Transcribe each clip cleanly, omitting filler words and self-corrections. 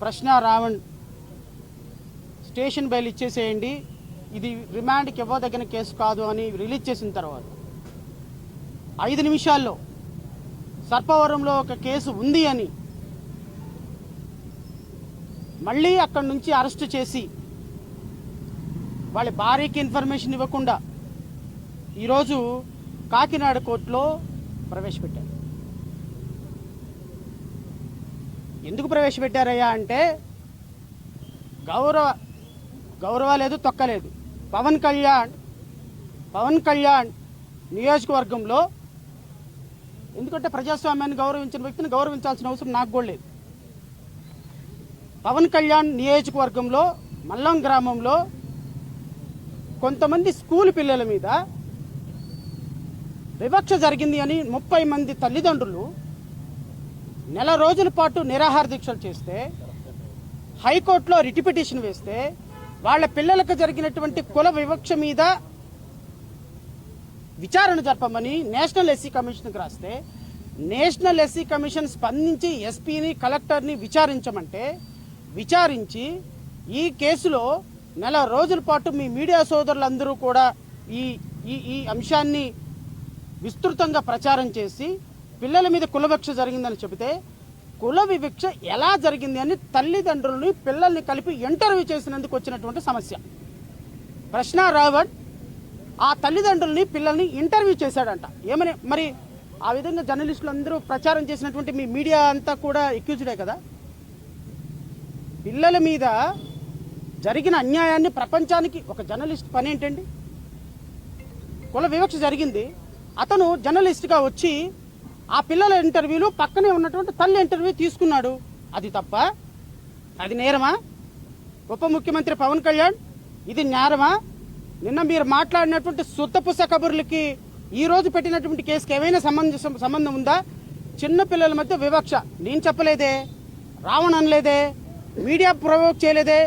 ప్రశ్న Raavan station bail ఇచ్చేసేయండి, ఇది రిమాండ్కి ఇవ్వదగిన కేసు కాదు అని రిలీజ్ చేసిన తర్వాత 5 నిమిషాల్లో సర్పవరంలో ఒక కేసు ఉంది అని మళ్ళీ అక్కడి నుంచి అరెస్ట్ చేసి వాళ్ళ భార్యకి ఇన్ఫర్మేషన్ ఇవ్వకుండా ఈరోజు కాకినాడ కోర్టులో ప్రవేశపెట్టారు. ఎందుకు ప్రవేశపెట్టారయ్యా అంటే గౌరవ లేదు, తొక్కలేదు. పవన్ కళ్యాణ్ నియోజకవర్గంలో, ఎందుకంటే ప్రజాస్వామ్యాన్ని గౌరవించిన వ్యక్తిని గౌరవించాల్సిన అవసరం నాకు కూడా లేదు. పవన్ కళ్యాణ్ నియోజకవర్గంలో మల్లం గ్రామంలో కొంతమంది స్కూల్ పిల్లల మీద వివక్ష జరిగింది అని 30 మంది తల్లిదండ్రులు నెల రోజుల పాటు నిరాహార దీక్షలు చేస్తే, హైకోర్టులో రిట్ పిటిషన్ వేస్తే, వాళ్ళ పిల్లలకు జరిగినటువంటి కుల వివక్ష మీద విచారణ జరపమని నేషనల్ ఎస్సీ కమిషన్కి రాస్తే, నేషనల్ ఎస్సీ కమిషన్ స్పందించి ఎస్పీని కలెక్టర్ని విచారించి ఈ కేసులో నెల రోజుల పాటు మీ మీడియా సోదరులందరూ కూడా ఈ అంశాన్ని విస్తృతంగా ప్రచారం చేసి పిల్లల మీద కుల వివక్ష జరిగిందని చెబితే, కుల వివక్ష ఎలా జరిగింది అని తల్లిదండ్రులని పిల్లల్ని కలిపి ఇంటర్వ్యూ చేసినందుకు వచ్చినటువంటి సమస్య. ప్రశ్న రావణ్ ఆ తల్లిదండ్రులని పిల్లల్ని ఇంటర్వ్యూ చేశాడంట. ఏమని మరి ఆ విధంగా జర్నలిస్టులు అందరూ ప్రచారం చేసినటువంటి మీ మీడియా అంతా కూడా ఎక్యూజ్డే కదా. పిల్లల మీద జరిగిన అన్యాయాన్ని ప్రపంచానికి ఒక జర్నలిస్ట్ పని ఏంటండి? కుల వివక్ష జరిగింది, అతను జర్నలిస్ట్గా వచ్చి ఆ పిల్లల ఇంటర్వ్యూలు పక్కనే ఉన్నటువంటి తల్లి ఇంటర్వ్యూ తీసుకున్నాడు. అది తప్ప? అది నేరమా? ఉప ముఖ్యమంత్రి పవన్ కళ్యాణ్, ఇది నేరమా? నిన్న మీరు మాట్లాడినటువంటి సుత్తపుస కబుర్లకి ఈ రోజు పెట్టినటువంటి కేసుకి ఏమైనా సంబంధం ఉందా? చిన్న పిల్లల మధ్య వివక్ష నేను చెప్పలేదే, రావణ్ అనలేదే, మీడియా ప్రొవోక్ చేయలేదే.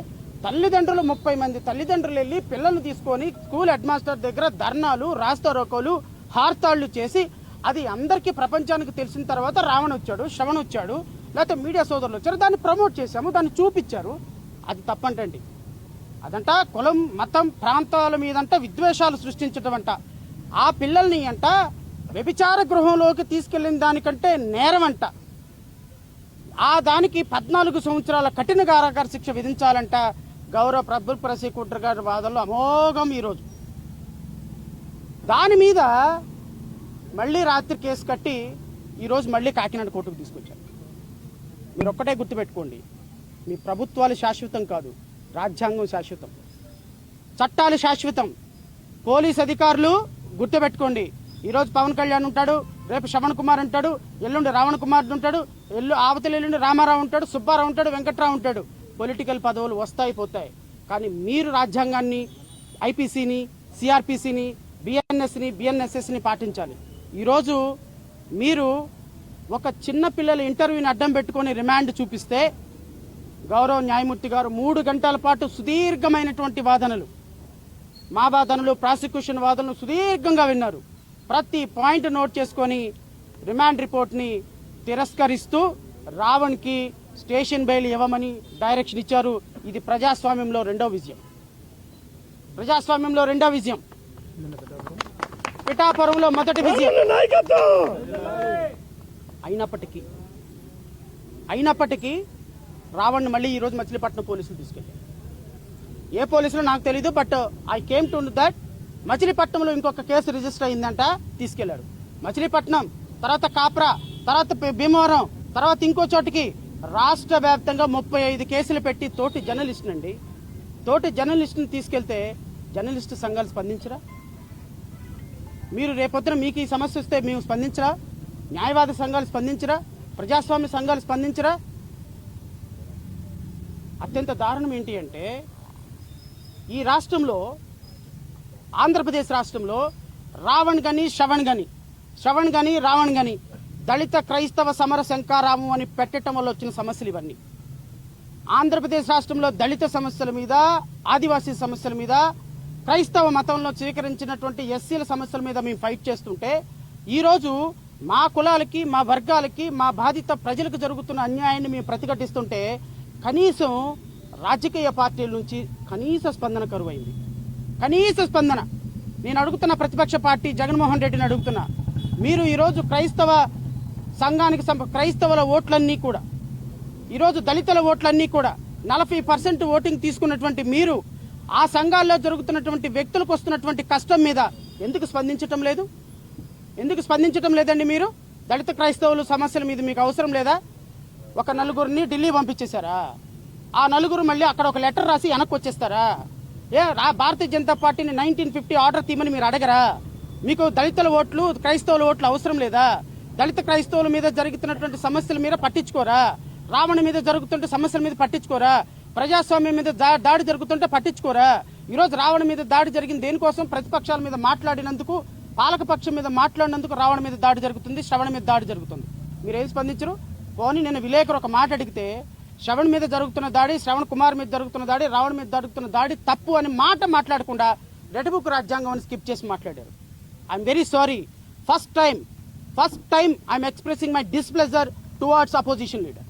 తల్లిదండ్రులు 30 మంది తల్లిదండ్రులు వెళ్ళి పిల్లల్ని తీసుకొని స్కూల్ హెడ్ మాస్టర్ దగ్గర ధర్నాలు, రాస్తారోకోలు, హార్తాళ్లు చేసి అది అందరికీ ప్రపంచానికి తెలిసిన తర్వాత రావణ్ వచ్చాడు, శ్రవణ్ వచ్చాడు, లేకపోతే మీడియా సోదరులు వచ్చారు, దాన్ని ప్రమోట్ చేశాము, దాన్ని చూపించారు. అది తప్పంటండి. అదంట కులం, మతం, ప్రాంతాల మీదంట విద్వేషాలు సృష్టించడం అంట. ఆ పిల్లల్ని అంట వ్యభిచార గృహంలోకి తీసుకెళ్లిన దానికంటే నేరం అంట. ఆ దానికి 14 సంవత్సరాల కఠిన కారాగార శిక్ష విధించాలంట. గౌరవ ప్రభుత్వ ప్రాసిక్యూటర్ గారి వాదనలో అమోఘం. ఈరోజు దాని మీద మళ్ళీ రాత్రి కేసు కట్టి ఈరోజు మళ్ళీ కాకినాడ కోర్టుకు తీసుకొచ్చారు. మీరు ఒక్కటే గుర్తుపెట్టుకోండి, మీ ప్రభుత్వాలు శాశ్వతం కాదు, రాజ్యాంగం శాశ్వతం, చట్టాలు శాశ్వతం. పోలీస్ అధికారులు గుర్తుపెట్టుకోండి, ఈరోజు పవన్ కళ్యాణ్ ఉంటాడు, రేపు శ్రవణ్ కుమార్ ఉంటాడు, ఎల్లుండి రావణ్ కుమార్ ఉంటాడు, ఆవతల ఎల్లుండి రామారావు ఉంటాడు, సుబ్బారావు ఉంటాడు, వెంకట్రావు ఉంటాడు. పొలిటికల్ పదవులు వస్తాయి పోతాయి, కానీ మీరు రాజ్యాంగాన్ని, ఐపీసీని, సిఆర్పిసిని, బిఎన్ఎస్ఎస్ని పాటించాలి. ఈరోజు మీరు ఒక చిన్న పిల్లల ఇంటర్వ్యూని అడ్డం పెట్టుకొని రిమాండ్ చూపిస్తే గౌరవ న్యాయమూర్తి గారు 3 గంటల పాటు సుదీర్ఘమైనటువంటి వాదనలు, మా వాదనలు, ప్రాసిక్యూషన్ వాదనలు సుదీర్ఘంగా విన్నారు. ప్రతి పాయింట్ నోట్ చేసుకొని రిమాండ్ రిపోర్ట్ని తిరస్కరిస్తూ రావణ్కి స్టేషన్ బెయిల్ ఇవ్వమని డైరెక్షన్ ఇచ్చారు. ఇది ప్రజాస్వామ్యంలో రెండో విజయం, పిఠాపురంలో మొదటి విజయం. అయినప్పటికీ రావణ్ మళ్ళీ ఈరోజు మచిలీపట్నం పోలీసులు తీసుకెళ్ళారు. ఏ పోలీసులు నాకు తెలీదు, but I came to that మచిలీపట్నంలో ఇంకొక కేసు రిజిస్టర్ అయిందంట, తీసుకెళ్లారు. మచిలీపట్నం తర్వాత కాప్రా, తర్వాత భీమవరం, తర్వాత ఇంకో చోటికి రాష్ట్ర వ్యాప్తంగా 35 కేసులు పెట్టి తోటి జర్నలిస్టుని తీసుకెళ్తే జర్నలిస్టు సంఘాలు స్పందించరా? మీరు రేపొద్దున మీకు ఈ సమస్య వస్తే మేము స్పందించరా? న్యాయవాద సంఘాలు స్పందించరా? ప్రజాస్వామ్య సంఘాలు స్పందించరా? అత్యంత దారుణం ఏంటి అంటే, ఈ రాష్ట్రంలో, ఆంధ్రప్రదేశ్ రాష్ట్రంలో రావణ్ గని, రావణ్ గని దళిత క్రైస్తవ సమర శంకారామం అని పెట్టడం వల్ల వచ్చిన సమస్యలు ఇవన్నీ. ఆంధ్రప్రదేశ్ రాష్ట్రంలో దళిత సమస్యల మీద, ఆదివాసీ సమస్యల మీద, క్రైస్తవ మతంలో స్వీకరించినటువంటి ఎస్సీల సమస్యల మీద మేము ఫైట్ చేస్తుంటే, ఈరోజు మా కులాలకి, మా వర్గాలకి, మా బాధిత ప్రజలకు జరుగుతున్న అన్యాయాన్ని మేము ప్రతిఘటిస్తుంటే కనీసం రాజకీయ పార్టీల నుంచి కనీస స్పందన కరువైంది. కనీస స్పందన. నేను అడుగుతున్న ప్రతిపక్ష పార్టీ జగన్మోహన్ రెడ్డిని అడుగుతున్నా, మీరు ఈరోజు క్రైస్తవ సంఘానికి క్రైస్తవుల ఓట్లన్నీ కూడా, ఈరోజు దళితుల ఓట్లన్నీ కూడా 40% ఓటింగ్ తీసుకున్నటువంటి మీరు ఆ సంఘాల్లో జరుగుతున్నటువంటి వ్యక్తులకు వస్తున్నటువంటి కష్టం మీద ఎందుకు స్పందించటం లేదు? ఎందుకు స్పందించటం లేదండి? మీరు దళిత క్రైస్తవుల సమస్యల మీద మీకు అవసరం లేదా? ఒక నలుగురిని ఢిల్లీ పంపించేశారా? ఆ నలుగురు మళ్ళీ అక్కడ ఒక లెటర్ రాసి వెనక్కి వచ్చేస్తారా? భారతీయ జనతా పార్టీని 1950 ఆర్డర్ తీయమని మీరు అడగరా? మీకు దళితుల ఓట్లు క్రైస్తవుల ఓట్లు అవసరం లేదా? దళిత క్రైస్తవుల మీద జరుగుతున్నటువంటి సమస్యల మీద పట్టించుకోరా? రావణ మీద జరుగుతుంటే సమస్యల మీద పట్టించుకోరా? ప్రజాస్వామ్యం మీద దాడి జరుగుతుంటే పట్టించుకోరా? ఈరోజు రావణ మీద దాడి జరిగింది దేనికోసం? ప్రతిపక్షాల మీద మాట్లాడినందుకు, పాలకపక్షం మీద మాట్లాడినందుకు రావణ మీద దాడి జరుగుతుంది, శ్రవణ మీద దాడి జరుగుతుంది. మీరేం స్పందించరు? పోనీ నేను విలేకరు ఒక మాట అడిగితే శ్రవణ్ మీద జరుగుతున్న దాడి, శ్రవణ్ కుమార్ మీద జరుగుతున్న దాడి, రావణ మీద జరుగుతున్న దాడి తప్పు అని మాట మాట్లాడకుండా రెడ్ బుక్ రాజ్యాంగం అని స్కిప్ చేసి మాట్లాడారు. I'm very sorry. First time I'm expressing my displeasure towards opposition leader.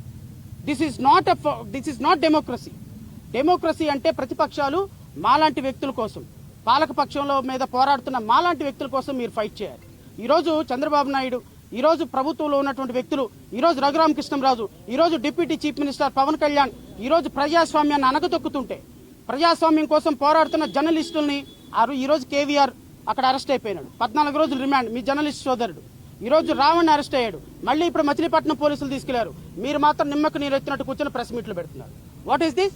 This is not democracy. Democracy అంటే ప్రతిపక్షాలు మాలాంటి వ్యక్తుల కోసం, పాలకపక్షంలో మీద పోరాడుతున్న మాలాంటి వ్యక్తుల కోసం మీరు ఫైట్ చేయాలి. ఈరోజు చంద్రబాబు నాయుడు, ఈరోజు ప్రభుత్వంలో ఉన్నటువంటి వ్యక్తులు, ఈరోజు రఘురామకృష్ణంరాజు, ఈరోజు deputy chief minister Pawan Kalyan ఈరోజు ప్రజాస్వామ్యాన్ని అనగతొక్కుతుంటే, ప్రజాస్వామ్యం కోసం పోరాడుతున్న జర్నలిస్టుల్ని ఈరోజు కేవీఆర్ అక్కడ అరెస్ట్ అయిపోయినాడు. 14 రోజులు రిమాండ్. మీ జర్నలిస్ట్ సోదరుడు ఈరోజు రావణ్ అరెస్ట్ అయ్యాడు. మళ్ళీ ఇప్పుడు మచిలీపట్నం పోలీసులు తీసుకెళ్లారు. మీరు మాత్రం నిమ్మకు నీరెత్తినట్టు కూర్చొని ప్రెస్ మీట్లు పెడుతున్నారు. What is this?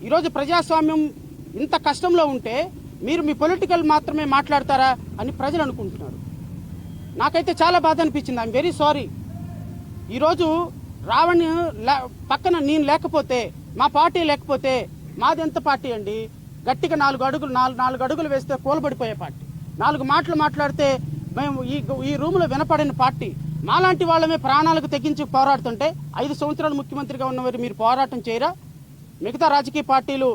ఈరోజు ప్రజాస్వామ్యం ఇంత కష్టంలో ఉంటే మీరు మీ పొలిటికల్ మాత్రమే మాట్లాడతారా అని ప్రజలు అనుకుంటున్నారు. నాకైతే చాలా బాధ అనిపించింది. I'm very sorry. ఈరోజు రావణ్ పక్కన నేను లేకపోతే, మా పార్టీ లేకపోతే, మాది ఎంత పార్టీ అండి? గట్టిగా 4 అడుగులు వేస్తే కూలబడిపోయే పార్టీ. 4 మాటలు మాట్లాడితే మేము ఈ రూమ్లో వినపడిన పార్టీ. మాలాంటి వాళ్ళమే ప్రాణాలకు తెగించి పోరాడుతుంటే 5 సంవత్సరాలు ముఖ్యమంత్రిగా ఉన్నవారు మీరు పోరాటం చేయరా? మిగతా రాజకీయ పార్టీలు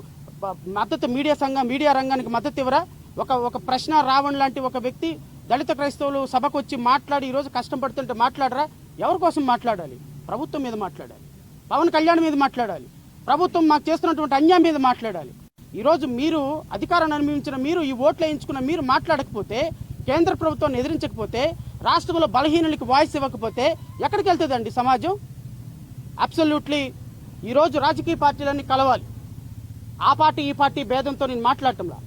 మద్దతు, మీడియా రంగానికి మద్దతు ఇవ్వరా? ఒక ప్రశ్న రావణ్ లాంటి ఒక వ్యక్తి దళిత క్రైస్తవులు సభకు వచ్చి మాట్లాడి ఈరోజు కష్టం పడుతుంటే మాట్లాడరా? ఎవరి కోసం మాట్లాడాలి? ప్రభుత్వం మీద మాట్లాడాలి, పవన్ కళ్యాణ్ మీద మాట్లాడాలి, ప్రభుత్వం మాకు చేస్తున్నటువంటి అన్యాయం మీద మాట్లాడాలి. ఈరోజు మీరు అధికారాన్ని అనుభవించిన మీరు, ఈ ఓట్లు వేయించుకున్న మీరు మాట్లాడకపోతే, కేంద్ర ప్రభుత్వాన్ని ఎదిరించకపోతే, రాష్ట్రంలో బలహీనులకి వాయిస్ ఇవ్వకపోతే ఎక్కడికి వెళ్తుందండి సమాజం? అబ్సల్యూట్లీ ఈరోజు రాజకీయ పార్టీలన్నీ కలవాలి. ఆ పార్టీ ఈ పార్టీ భేదంతో నేను మాట్లాడటంలా.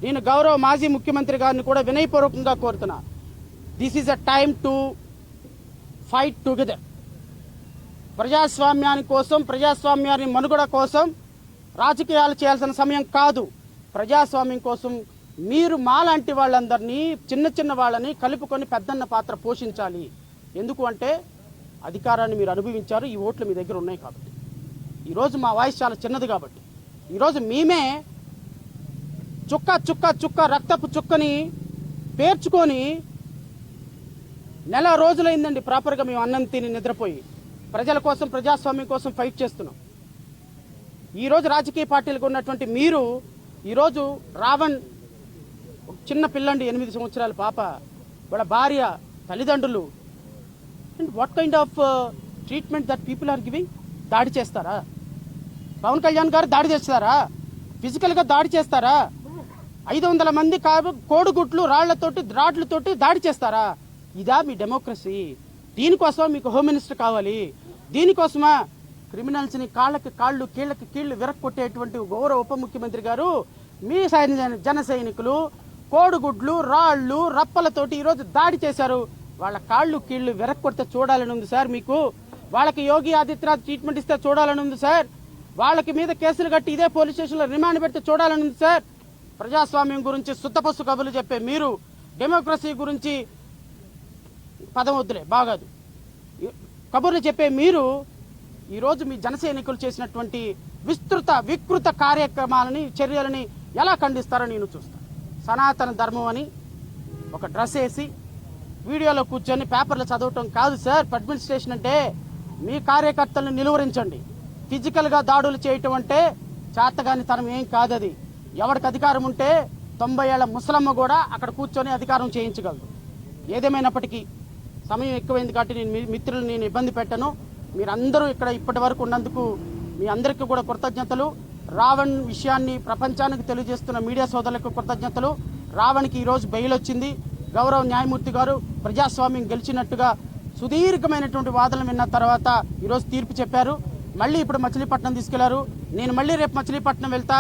నేను గౌరవ మాజీ ముఖ్యమంత్రి గారిని కూడా వినయపూర్వకంగా కోరుతున్నా, this is a time to fight together. ప్రజాస్వామ్యాని కోసం, ప్రజాస్వామ్యాన్ని మనుగడ కోసం రాజకీయాలు చేయాల్సిన సమయం కాదు. ప్రజాస్వామ్యం కోసం మీరు మాలాంటి వాళ్ళందరినీ, చిన్న వాళ్ళని కలుపుకొని పెద్దన్న పాత్ర పోషించాలి. ఎందుకు అంటే అధికారాన్ని మీరు అనుభవించారు, ఈ ఓట్లు మీ దగ్గర ఉన్నాయి కాబట్టి. ఈరోజు మా వాయిస్ చాలా చిన్నది కాబట్టి ఈరోజు మేమే చుక్క రక్తపు చుక్కని పేర్చుకొని నెల రోజులైందండి ప్రాపర్గా మేము అన్నం తిని నిద్రపోయి ప్రజల కోసం, ప్రజాస్వామ్యం కోసం ఫైట్ చేస్తున్నాం. ఈరోజు రాజకీయ పార్టీలకు ఉన్నటువంటి మీరు ఈరోజు రావణ్ చిన్న పిల్లండి, 8 సంవత్సరాల పాప, వాళ్ళ భార్య, తల్లిదండ్రులు, and what kind of treatment that people are giving? దాడి చేస్తారా? పవన్ కళ్యాణ్ గారు దాడి చేస్తారా? ఫిజికల్గా దాడి చేస్తారా? 500 మంది కోడిగుట్లు రాడ్లతోటి దాడి చేస్తారా? ఇదా మీ డెమోక్రసీ? దీనికోసమా మీకు హోమ్ మినిస్టర్ కావాలి? దీనికోసమా క్రిమినల్స్ని కాళ్ళు కీళ్ళకి కీళ్లు విరక్కొట్టేటువంటి గౌరవ ఉప ముఖ్యమంత్రి గారు మీ జన సైనికులు కోడిగుడ్లు, రాళ్లు, రప్పలతోటి ఈరోజు దాడి చేశారు. వాళ్ళ కాళ్ళు కీళ్లు విరక్కొడితే చూడాలని ఉంది సార్ మీకు. వాళ్ళకి యోగి ఆదిత్యనాథ్ ట్రీట్మెంట్ ఇస్తే చూడాలని ఉంది సార్. వాళ్ళకి మీద కేసులు కట్టి ఇదే పోలీస్ స్టేషన్లో రిమాండ్ పెడితే చూడాలని ఉంది సార్. ప్రజాస్వామ్యం గురించి శుద్ధపస్సు కబుర్లు చెప్పే మీరు, డెమోక్రసీ గురించి పదం వద్దులే బాగాదు కబుర్లు చెప్పే మీరు ఈరోజు మీ జన సైనికులు చేసినటువంటి వికృత కార్యక్రమాలని, చర్యలని ఎలా ఖండిస్తారో నేను చూస్తాను. సనాతన ధర్మం అని ఒక డ్రెస్ వేసి వీడియోలో కూర్చొని పేపర్లు చదవటం కాదు సార్ అడ్మినిస్ట్రేషన్ అంటే. మీ కార్యకర్తలను నిలువరించండి. ఫిజికల్గా దాడులు చేయటం అంటే చేతగాని తనం ఏం కాదు. అది ఎవరికి అధికారం ఉంటే 90 ఏళ్ల ముసలమ్మ కూడా అక్కడ కూర్చొని అధికారం చేయించగలదు. ఏదేమైనప్పటికీ సమయం ఎక్కువైంది కాబట్టి నేను మిత్రులు ఇబ్బంది పెట్టను. మీరందరూ ఇక్కడ ఇప్పటి వరకు ఉన్నందుకు మీ అందరికీ కూడా కృతజ్ఞతలు. రావణ్ విషయాన్ని ప్రపంచానికి తెలియజేస్తున్న మీడియా సోదరులకు కృతజ్ఞతలు. రావణ్కి ఈరోజు బెయిల్ వచ్చింది. గౌరవ న్యాయమూర్తి గారు ప్రజాస్వామ్యం గెలిచినట్టుగా సుదీర్ఘమైనటువంటి వాదనలు విన్న తర్వాత ఈరోజు తీర్పు చెప్పారు. మళ్ళీ ఇప్పుడు మచిలీపట్నం తీసుకెళ్లారు. నేను మళ్ళీ రేపు మచిలీపట్నం వెళ్తా.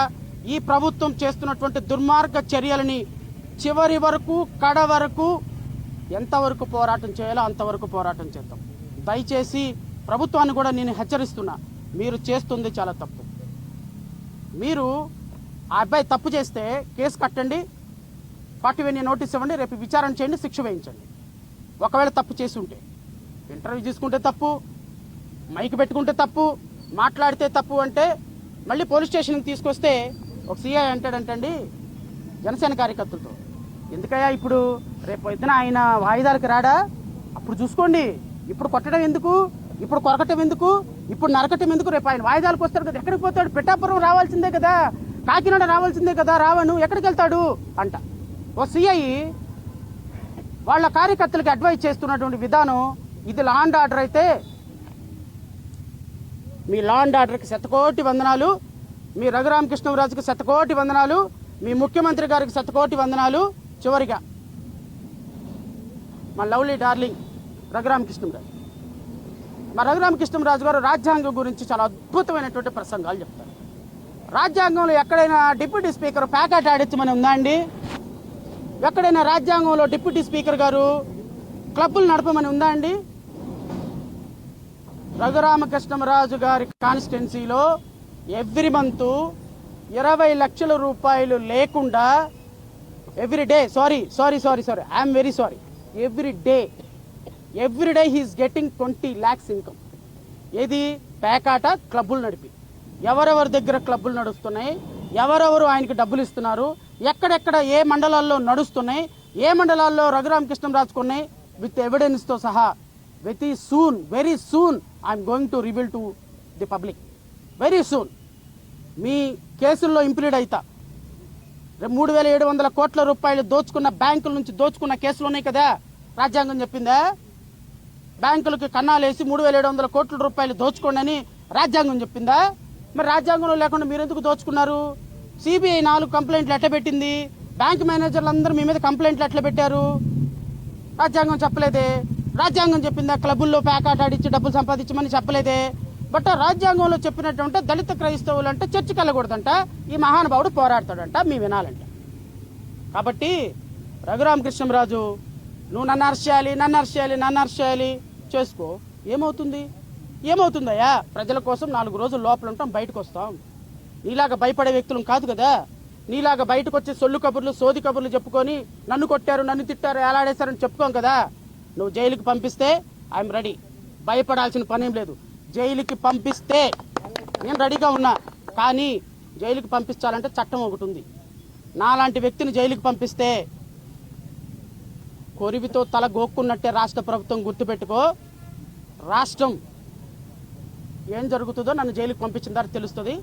ఈ ప్రభుత్వం చేస్తున్నటువంటి దుర్మార్గ చర్యలని చివరి వరకు కడ వరకు ఎంతవరకు పోరాటం చేయాలో అంతవరకు పోరాటం చేద్దాం. దయచేసి ప్రభుత్వాన్ని కూడా నేను హెచ్చరిస్తున్నా, మీరు చేస్తుంది చాలా తప్పు. మీరు ఆ అబ్బాయి తప్పు చేస్తే కేసు కట్టండి, 40 నోటీస్ ఇవ్వండి, రేపు విచారణ చేయండి, శిక్ష వేయించండి. ఒకవేళ తప్పు చేసి ఉంటే ఇంటర్వ్యూ తీసుకుంటే తప్పు, మైక్ పెట్టుకుంటే తప్పు, మాట్లాడితే తప్పు అంటే మళ్ళీ పోలీస్ స్టేషన్కి తీసుకొస్తే ఒక సిఐ అంటాడంటండి జనసేన కార్యకర్తలతో, ఎందుకయ్యా ఇప్పుడు రేపు పొద్దున ఆయన వాయిదాలకు రాడా, అప్పుడు చూసుకోండి, ఇప్పుడు కొట్టడం ఎందుకు, ఇప్పుడు కొరకటం ఎందుకు, ఇప్పుడు నరకటం ఎందుకు, రేపు ఆయన వాయిదాలకు వస్తాడు కదా, ఎక్కడికి పోతాడు, పిఠాపురం రావాల్సిందే కదా, కాకినాడ రావాల్సిందే కదా, రావణు ఎక్కడికి వెళ్తాడు అంట. ఓ సిఐ వాళ్ళ కార్యకర్తలకు అడ్వైజ్ చేస్తున్నటువంటి విధానం ఇది. లా అండ్ ఆర్డర్ అయితే మీ లా అండ్ ఆర్డర్కి శతకోటి వందనాలు, మీ రఘురామకృష్ణరాజుకి శతకోటి వందనాలు, మీ ముఖ్యమంత్రి గారికి శతకోటి వందనాలు. చివరిగా మా లవ్లీ డార్లింగ్ రఘురామకృష్ణరాజు, మా రఘురామకృష్ణరాజు గారు రాజ్యాంగం గురించి చాలా అద్భుతమైనటువంటి ప్రసంగాలు చెప్తారు. రాజ్యాంగంలో ఎక్కడైనా డిప్యూటీ స్పీకర్ ప్యాకెట్ ఆడించమని ఉందా అండి? ఎక్కడైనా రాజ్యాంగంలో డిప్యూటీ స్పీకర్ గారు క్లబ్బులు నడపమని ఉందా అండి? రఘురామకృష్ణరాజు గారి కాన్స్టిట్యున్సీలో ఎవ్రీ మంత్ 20 లక్షల రూపాయలు లేకుండా every day I'm very sorry every day he's getting 20 lakhs income. ఏది? పేకాట క్లబ్బులు నడిపి. ఎవరెవరి దగ్గర క్లబ్బులు నడుస్తున్నాయి, ఎవరెవరు ఆయనకి డబ్బులు ఇస్తున్నారు, ఎక్కడెక్కడ ఏ మండలాల్లో నడుస్తున్నాయి, ఏ మండలాల్లో రఘురామకృష్ణరాజుకు ఉన్నాయి, విత్ ఎవిడెన్స్తో సహా very soon I'm going to reveal to the public. Very soon మీ కేసుల్లో ఇంప్లీడ్ అవుతా. 3,700 కోట్ల రూపాయలు దోచుకున్న, బ్యాంకుల నుంచి దోచుకున్న కేసులు ఉన్నాయి కదా, రాజ్యాంగం చెప్పిందా? బ్యాంకులకి కన్నాలేసి 3,700 కోట్ల రూపాయలు దోచుకోండి అని రాజ్యాంగం చెప్పిందా? మరి రాజ్యాంగంలో లేకుండా మీరు ఎందుకు దోచుకున్నారు? సిబిఐ 4 కంప్లైంట్లు ఎట్లా పెట్టింది? బ్యాంక్ మేనేజర్లు అందరూ మీ మీద కంప్లైంట్లు ఎట్లా పెట్టారు? రాజ్యాంగం చెప్పలేదే. రాజ్యాంగం చెప్పిందా క్లబ్బుల్లో ప్యాకాట్ ఆడిచ్చి డబ్బులు సంపాదించమని? చెప్పలేదే. బట్ రాజ్యాంగంలో చెప్పినట్టు దళిత క్రైస్తవులు అంటే చర్చికి వెళ్ళకూడదంట, ఈ మహానుభావుడు పోరాడతాడంట, మీ వినాలంట. కాబట్టి రఘురామకృష్ణరాజు, నువ్వు నన్ను అరెస్ట్ చేయాలి చేసుకో. ఏమవుతుందయ్యా? ప్రజల కోసం 4 రోజులు లోపల ఉంటాం, బయటకు వస్తాం. నీలాగా భయపడే వ్యక్తులం కాదు కదా. నీలాగా బయటకు వచ్చి సొల్లు కబుర్లు, సోది కబుర్లు చెప్పుకొని నన్ను కొట్టారు, నన్ను తిట్టారు, ఎలాడేశారని చెప్పుకోం కదా. నువ్వు జైలుకి పంపిస్తే ఐఎమ్ రెడీ, భయపడాల్సిన పనేం లేదు. జైలుకి పంపిస్తే నేను రెడీగా ఉన్నా. కానీ జైలుకి పంపించాలంటే చట్టం ఒకటి ఉంది. నాలాంటి వ్యక్తిని జైలుకి పంపిస్తే కొరివితో తల గోక్కున్నట్టే రాష్ట్ర ప్రభుత్వం. గుర్తుపెట్టుకో, రాష్ట్రం ఏం జరుగుతుందో నన్ను జైలుకి పంపించిన తర్వాత తెలుస్తుంది.